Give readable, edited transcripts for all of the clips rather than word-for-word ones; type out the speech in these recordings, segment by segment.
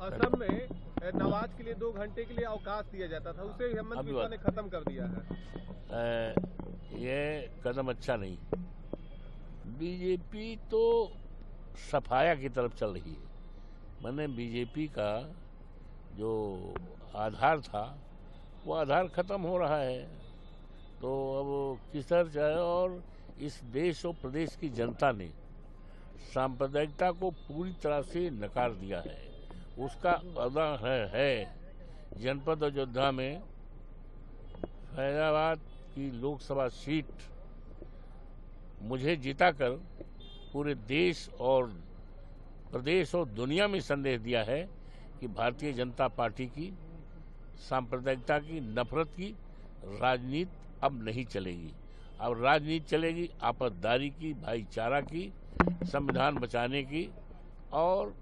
असम में नमाज के लिए 2 घंटे के लिए अवकाश दिया जाता था, उसे हेमंत बिस्वा ने खत्म कर दिया है। ये कदम अच्छा नहीं। बीजेपी तो सफाया की तरफ चल रही है। मैंने बीजेपी का जो आधार था वो आधार खत्म हो रहा है, तो अब किस तरह चाहे। और इस देश और प्रदेश की जनता ने सांप्रदायिकता को पूरी तरह से नकार दिया है। उसका उदाहरण है जनपद अयोध्या में फैजाबाद की लोकसभा सीट मुझे जिताकर पूरे देश और प्रदेश और दुनिया में संदेश दिया है कि भारतीय जनता पार्टी की सांप्रदायिकता की, नफरत की राजनीति अब नहीं चलेगी। अब राजनीति चलेगी आपसदारी की, भाईचारा की, संविधान बचाने की और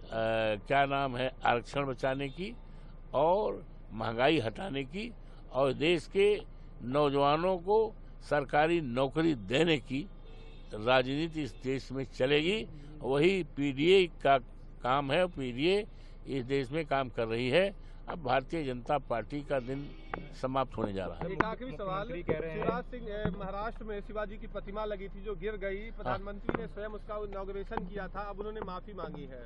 क्या नाम है, आरक्षण बचाने की और महंगाई हटाने की और देश के नौजवानों को सरकारी नौकरी देने की राजनीति इस देश में चलेगी। वही पीडीए का काम है। पीडीए इस देश में काम कर रही है। अब भारतीय जनता पार्टी का दिन समाप्त होने जा रहा है। एक आखिरी सवाल, शिवराज सिंह महाराष्ट्र में शिवाजी की प्रतिमा लगी थी जो गिर गई, प्रधानमंत्री ने स्वयं उसका इनॉग्रेशन किया था, अब उन्होंने माफी मांगी है।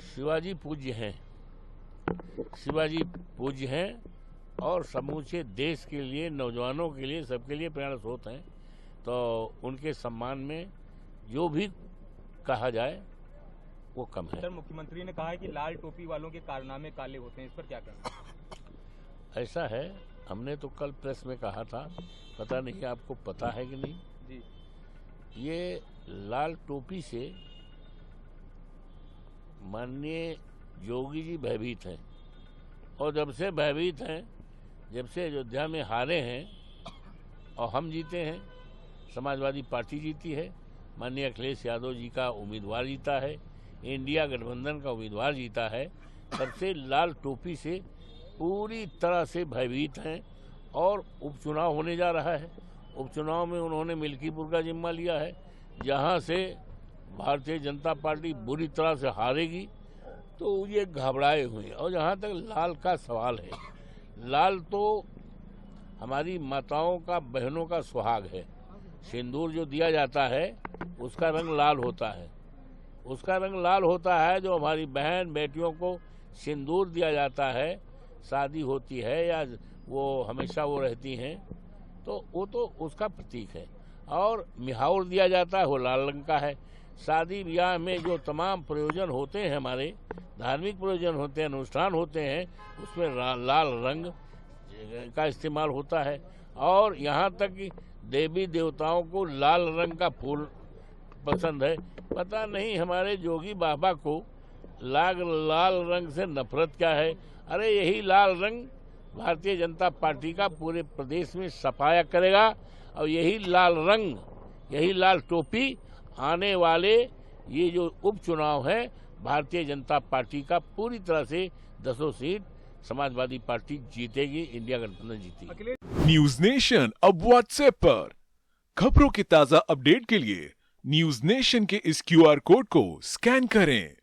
शिवाजी पूज्य हैं, शिवाजी पूज्य हैं और समूचे देश के लिए, नौजवानों के लिए, सबके लिए प्रेरणा स्रोत हैं। तो उनके सम्मान में जो भी कहा जाए वो कम है। सर, मुख्यमंत्री ने कहा है कि लाल टोपी वालों के कारनामे काले होते हैं, इस पर क्या कहना? ऐसा है, हमने तो कल प्रेस में कहा था, पता नहीं आपको पता है कि नहीं जी। ये लाल टोपी से माननीय योगी जी भयभीत हैं और जब से भयभीत हैं, जब से अयोध्या में हारे हैं और हम जीते हैं, समाजवादी पार्टी जीती है, माननीय अखिलेश यादव जी का उम्मीदवार जीता है, इंडिया गठबंधन का उम्मीदवार जीता है, तब से लाल टोपी से पूरी तरह से भयभीत हैं। और उपचुनाव होने जा रहा है। उपचुनाव में उन्होंने मिल्कीपुर का जिम्मा लिया है, जहां से भारतीय जनता पार्टी बुरी तरह से हारेगी, तो ये घबराए हुए। और जहां तक लाल का सवाल है, लाल तो हमारी माताओं का, बहनों का सुहाग है। सिंदूर जो दिया जाता है उसका रंग लाल होता है, उसका रंग लाल होता है। जो हमारी बहन बेटियों को सिंदूर दिया जाता है, शादी होती है या वो हमेशा वो रहती हैं, तो वो तो उसका प्रतीक है। और मिहाउर दिया जाता है, वो लाल रंग का है। शादी ब्याह में जो तमाम प्रयोजन होते हैं, हमारे धार्मिक प्रयोजन होते हैं, अनुष्ठान होते हैं, उसमें लाल रंग का इस्तेमाल होता है। और यहाँ तक कि देवी देवताओं को लाल रंग का फूल पसंद है। पता नहीं हमारे जोगी बाबा को लाल रंग से नफरत क्या है। अरे यही लाल रंग भारतीय जनता पार्टी का पूरे प्रदेश में सफाया करेगा और यही लाल रंग, यही लाल टोपी आने वाले ये जो उपचुनाव है, भारतीय जनता पार्टी का पूरी तरह से 10 सीट समाजवादी पार्टी जीतेगी, इंडिया गठबंधन जीतेगी। न्यूज नेशन अब व्हाट्सएप पर खबरों के ताजा अपडेट के लिए न्यूज नेशन के इस QR कोड को स्कैन करें।